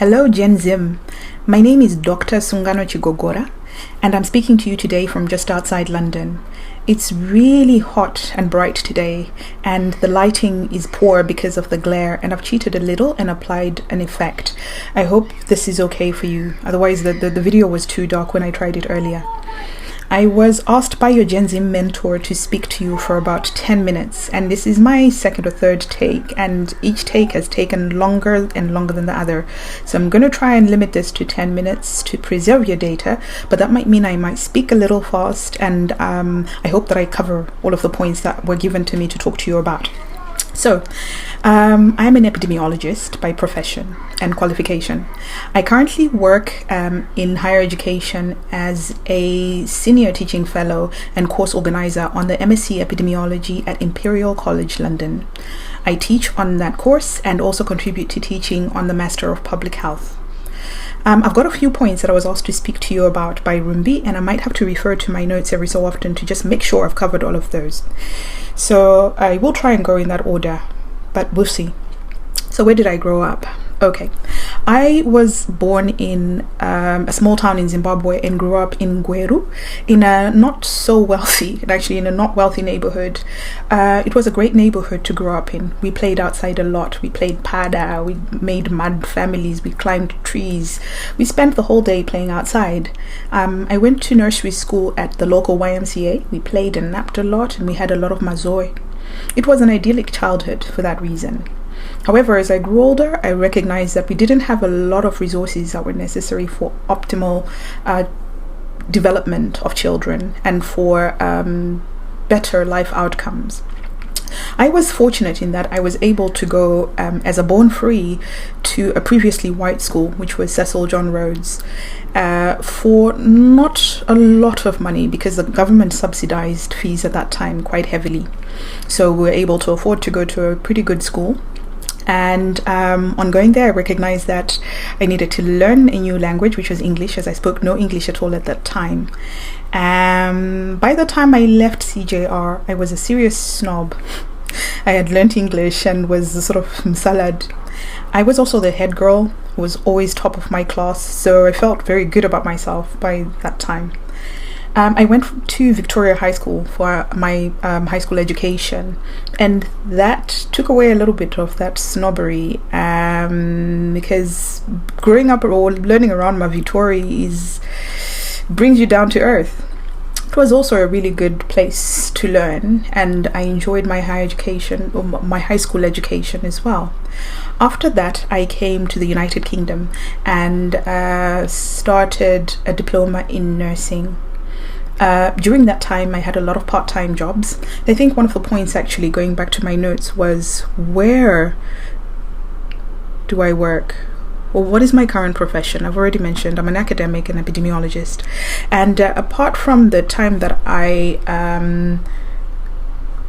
Hello GenZim, my name is Dr. Sungano Chigogora and I'm speaking to you today from just outside London. It's really hot and bright today and the lighting is poor because of the glare, and I've cheated a little and applied an effect. I hope this is okay for you, otherwise the video was too dark when I tried it earlier. I was asked by your GenZim mentor to speak to you for about 10 minutes, and this is my second or third take, and each take has taken longer and longer than the other. So I'm going to try and limit this to 10 minutes to preserve your data, but that might mean I might speak a little fast, and I hope that I cover all of the points that were given to me to talk to you about. So, I'm an epidemiologist by profession and qualification. I currently work in higher education as a senior teaching fellow and course organizer on the MSc Epidemiology at Imperial College London. I teach on that course and also contribute to teaching on the Master of Public Health. I've got a few points that I was asked to speak to you about by Rumbi, and I might have to refer to my notes every so often to just make sure I've covered all of those. So I will try and go in that order, but we'll see. So where did I grow up? Okay, I was born in a small town in Zimbabwe and grew up in Gweru, in a not so wealthy, actually in a not wealthy neighborhood. It was a great neighborhood to grow up in. We played outside a lot. We played pada, we made mud families, we climbed trees. We spent the whole day playing outside. I went to nursery school at the local YMCA. We played and napped a lot, and we had a lot of mazoi. It was an idyllic childhood for that reason. However, as I grew older, I recognized that we didn't have a lot of resources that were necessary for optimal development of children and for better life outcomes. I was fortunate in that I was able to go as a born free to a previously white school, which was Cecil John Rhodes, for not a lot of money because the government subsidized fees at that time quite heavily. So we were able to afford to go to a pretty good school. And on going there, I recognized that I needed to learn a new language, which was English, as I spoke no English at all at that time. By the time I left CJR, I was a serious snob. I had learnt English and was a sort of msalad. I was also the head girl, was always top of my class, so I felt very good about myself by that time. I went to Victoria High School for my high school education, and that took away a little bit of that snobbery, because growing up or learning around Victoria brings you down to earth. It was also a really good place to learn, and I enjoyed my higher education, or my high school education as well. After that, I came to the United Kingdom and started a diploma in nursing. During that time, I had a lot of part-time jobs. I think one of the points, actually, going back to my notes, was where do I work? Well, what is my current profession? I've already mentioned I'm an academic and epidemiologist. And apart from the time that I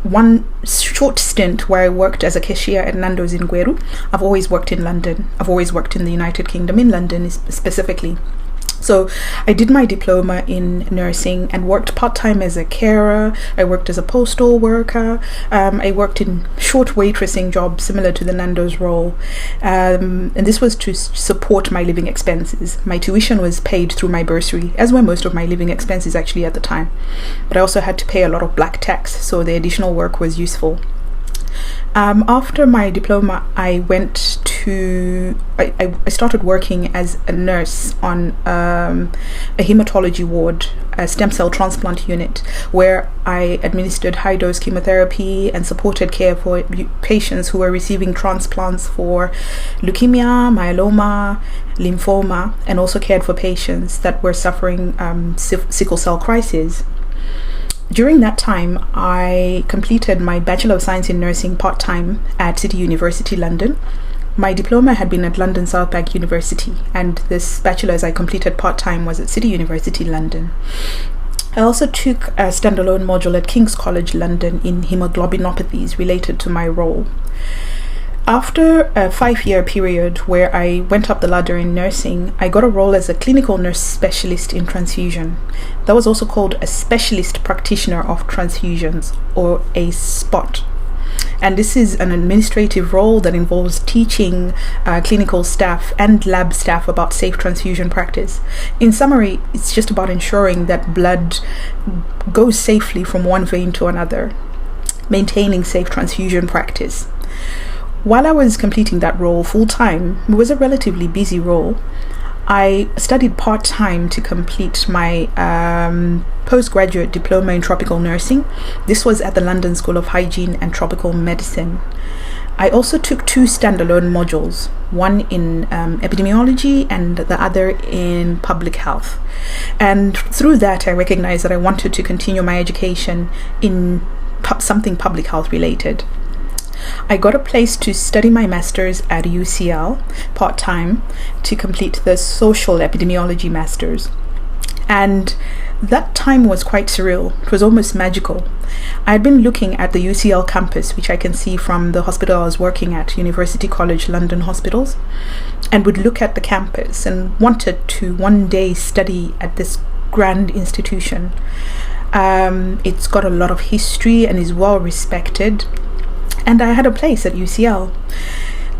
one short stint where I worked as a cashier at Nando's in Gweru, I've always worked in London. I've always worked in the United Kingdom, in London specifically. So I did my diploma in nursing and worked part-time as a carer. I worked as a postal worker. I worked in short waitressing jobs similar to the Nando's role. And this was to support my living expenses. My tuition was paid through my bursary, as were most of my living expenses actually at the time. But I also had to pay a lot of black tax, so the additional work was useful. After my diploma, I started working as a nurse on a hematology ward, a stem cell transplant unit, where I administered high-dose chemotherapy and supported care for patients who were receiving transplants for leukemia, myeloma, lymphoma, and also cared for patients that were suffering sickle cell crisis. During that time, I completed my Bachelor of Science in Nursing part-time at City University London. My diploma had been at London South Bank University, and this bachelor's I completed part-time was at City University London. I also took a standalone module at King's College London in hemoglobinopathies related to my role. After a 5-year period where I went up the ladder in nursing, I got a role as a clinical nurse specialist in transfusion. That was also called a specialist practitioner of transfusions, or a SPOT. And this is an administrative role that involves teaching clinical staff and lab staff about safe transfusion practice. In summary, it's just about ensuring that blood goes safely from one vein to another, maintaining safe transfusion practice. While I was completing that role full-time, it was a relatively busy role. I studied part-time to complete my Postgraduate Diploma in Tropical Nursing. This was at the London School of Hygiene and Tropical Medicine. I also took 2 standalone modules, one in Epidemiology and the other in Public Health. And through that, I recognized that I wanted to continue my education in something public health related. I got a place to study my master's at UCL part-time to complete the Social Epidemiology Masters. And that time was quite surreal. It was almost magical. I had been looking at the UCL campus, which I can see from the hospital I was working at, University College London hospitals, and would look at the campus and wanted to one day study at this grand institution. It's got a lot of history and is well respected. And I had a place at UCL.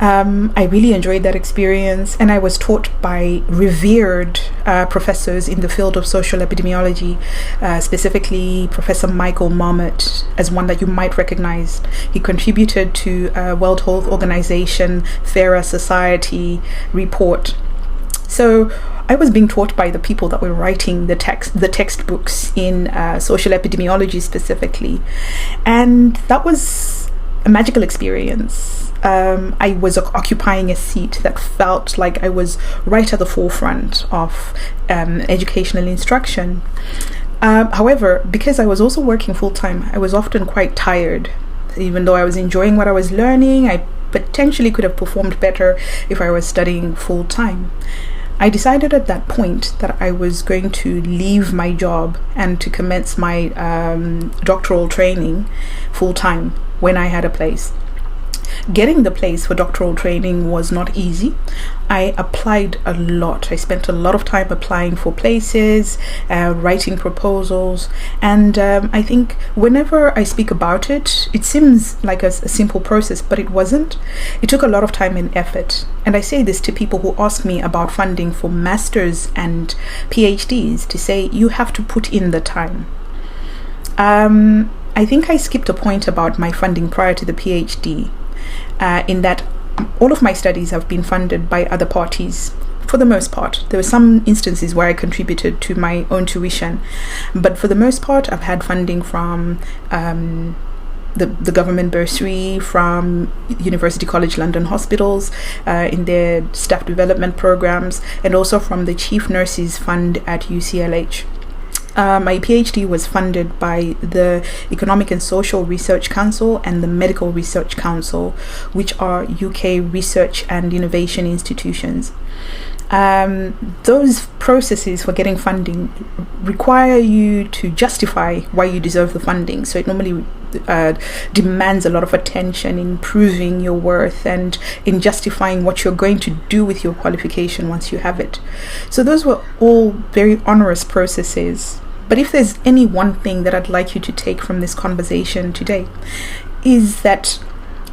I really enjoyed that experience, and I was taught by revered professors in the field of social epidemiology, specifically Professor Michael Marmot, as one that you might recognize. He contributed to World Health Organization, Fairer Society report. So I was being taught by the people that were writing the textbooks in social epidemiology specifically, and that was a magical experience. I was occupying a seat that felt like I was right at the forefront of educational instruction. However, because I was also working full-time, I was often quite tired. Even though I was enjoying what I was learning, I potentially could have performed better if I was studying full-time. I decided at that point that I was going to leave my job and to commence my doctoral training full-time when I had a place. Getting the place for doctoral training was not easy. I applied a lot. I spent a lot of time applying for places, writing proposals, and I think whenever I speak about it, it seems like a simple process, but it wasn't. It took a lot of time and effort. And I say this to people who ask me about funding for masters and PhDs, to say you have to put in the time. I think I skipped a point about my funding prior to the PhD, in that all of my studies have been funded by other parties. For the most part, there were some instances where I contributed to my own tuition, but for the most part, I've had funding from the government bursary, from University College London hospitals in their staff development programs, and also from the Chief Nurses Fund at UCLH. My PhD was funded by the Economic and Social Research Council and the Medical Research Council, which are UK research and innovation institutions. Those processes for getting funding require you to justify why you deserve the funding. So it normally demands a lot of attention in proving your worth and in justifying what you're going to do with your qualification once you have it. So those were all very onerous processes. But if there's any one thing that I'd like you to take from this conversation today, is that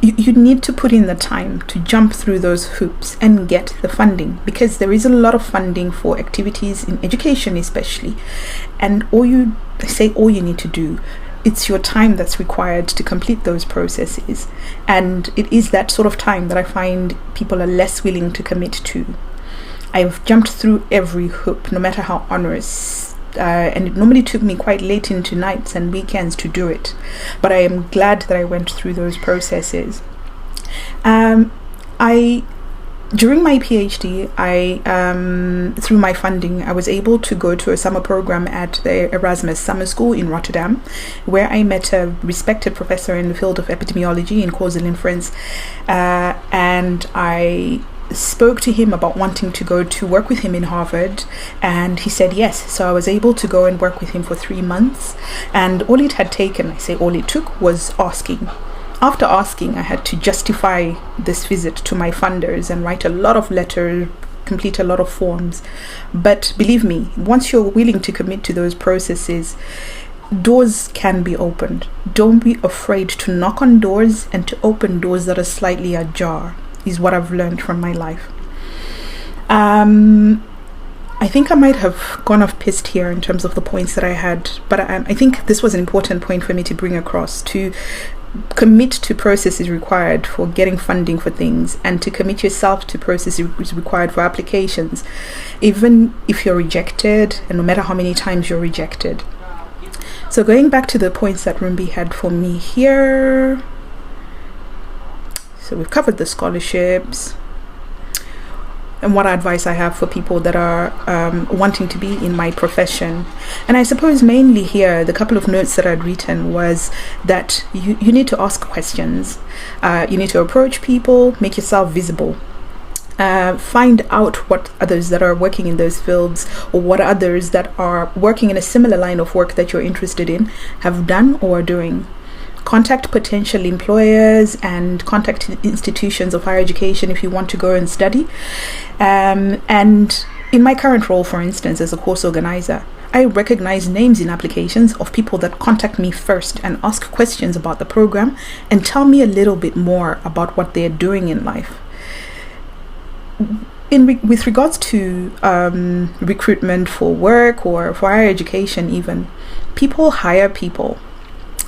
you need to put in the time to jump through those hoops and get the funding, because there is a lot of funding for activities in education especially, and all you need to do, it's your time that's required to complete those processes, and it is that sort of time that I find people are less willing to commit to. I've jumped through every hoop, no matter how onerous, and it normally took me quite late into nights and weekends to do it, but I am glad that I went through those processes. During my PhD, through my funding, I was able to go to a summer program at the Erasmus Summer School in Rotterdam, where I met a respected professor in the field of epidemiology and causal inference, and I spoke to him about wanting to go to work with him in Harvard, and he said yes. So I was able to go and work with him for 3 months, and all it took was asking. After asking, I had to justify this visit to my funders and write a lot of letters, complete a lot of forms. But believe me, once you're willing to commit to those processes, doors can be opened. Don't be afraid to knock on doors and to open doors that are slightly ajar, is what I've learned from my life. I think I might have gone off piste here in terms of the points that I had, but I think this was an important point for me to bring across, to commit to processes required for getting funding for things, and to commit yourself to processes required for applications, even if you're rejected, and no matter how many times you're rejected. So going back to the points that Rumbi had for me here. So we've covered the scholarships and what advice I have for people that are wanting to be in my profession. And I suppose mainly here, the couple of notes that I'd written was that you need to ask questions. You need to approach people, make yourself visible. Find out what others that are working in those fields, or what others that are working in a similar line of work that you're interested in have done or are doing. Contact potential employers and contact institutions of higher education if you want to go and study. And in my current role, for instance, as a course organizer, I recognize names in applications of people that contact me first and ask questions about the program and tell me a little bit more about what they're doing in life. With regards to recruitment for work or for higher education even, people hire people.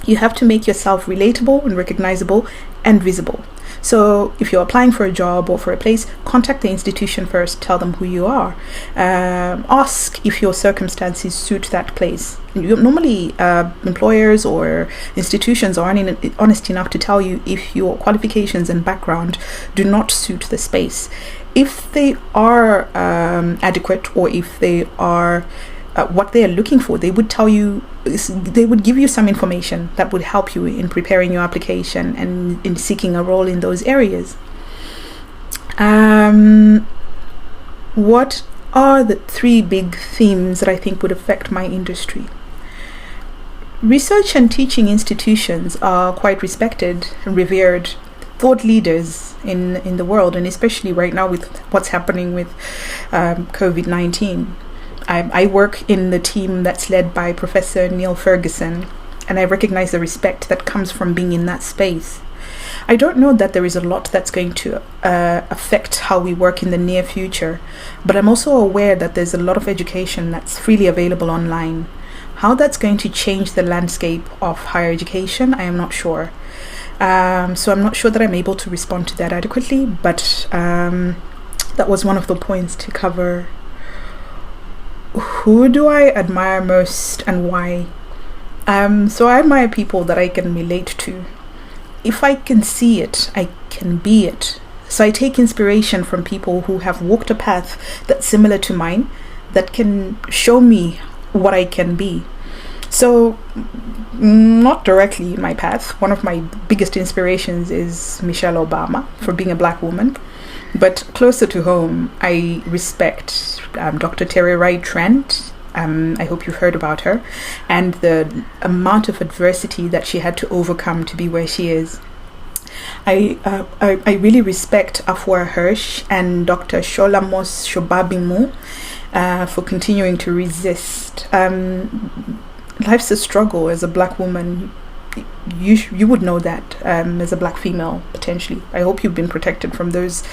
You have to make yourself relatable and recognizable and visible. So if you're applying for a job or for a place, contact the institution first, tell them who you are. Ask if your circumstances suit that place. Normally, employers or institutions are honest enough to tell you if your qualifications and background do not suit the space. If they are adequate, or if they are what they are looking for, they would tell you, they would give you some information that would help you in preparing your application and in seeking a role in those areas. What are the three big themes that I think would affect my industry? Research and teaching institutions are quite respected and revered thought leaders in the world, and especially right now with what's happening with COVID-19. I work in the team that's led by Professor Neil Ferguson, and I recognize the respect that comes from being in that space. I don't know that there is a lot that's going to affect how we work in the near future, but I'm also aware that there's a lot of education that's freely available online. How that's going to change the landscape of higher education, I am not sure. So I'm not sure that I'm able to respond to that adequately, but that was one of the points to cover. Who do I admire most and why? So I admire people that I can relate to. If I can see it, I can be it. So I take inspiration from people who have walked a path that's similar to mine, that can show me what I can be. So, not directly in my path. One of my biggest inspirations is Michelle Obama, for being a black woman. But closer to home, I respect Dr. Terry Wright Trent. I hope you've heard about her, and the amount of adversity that she had to overcome to be where she is. I really respect Afua Hirsch and Dr. Sholamos Shobabimu for continuing to resist. Life's a struggle as a black woman. You would know that as a black female, potentially. I hope you've been protected from those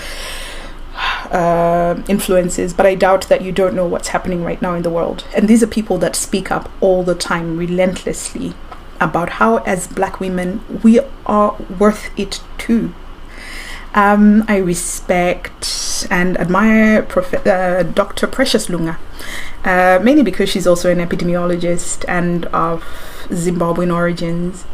influences, but I doubt that you don't know what's happening right now in the world. And these are people that speak up all the time, relentlessly, about how as black women we are worth it too. I respect and admire Dr. Precious Lunga, mainly because she's also an epidemiologist and of Zimbabwean origins.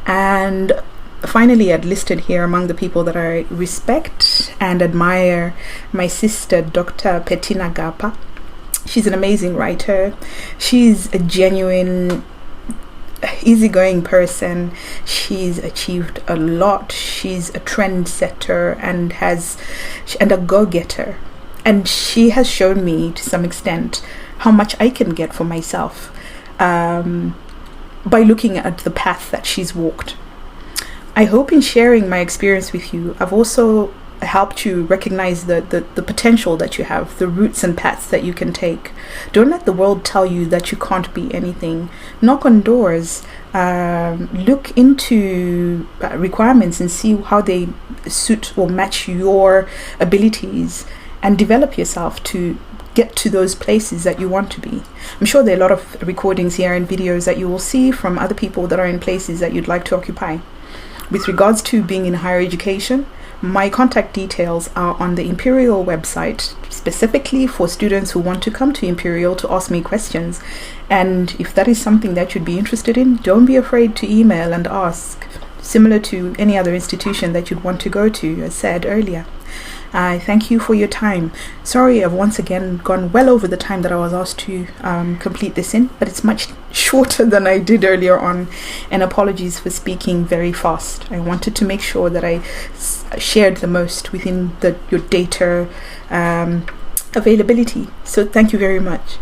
And finally, I'd listed here among the people that I respect and admire my sister, Dr. Petina Gapa. She's an amazing writer. She's a genuine, easygoing person. She's achieved a lot. She's a trendsetter and a go-getter. And she has shown me to some extent how much I can get for myself by looking at the path that she's walked. I hope in sharing my experience with you, I've also helped you recognize the potential that you have, the routes and paths that you can take. Don't let the world tell you that you can't be anything. Knock on doors, look into requirements and see how they suit or match your abilities, and develop yourself to get to those places that you want to be. I'm sure there are a lot of recordings here and videos that you will see from other people that are in places that you'd like to occupy. With regards to being in higher education, my contact details are on the Imperial website, specifically for students who want to come to Imperial to ask me questions. And if that is something that you'd be interested in, don't be afraid to email and ask, similar to any other institution that you'd want to go to, as said earlier. I thank you for your time. Sorry, I've once again gone well over the time that I was asked to complete this in, but it's much shorter than I did earlier on, and apologies for speaking very fast. I wanted to make sure that I shared the most within your data availability. So thank you very much.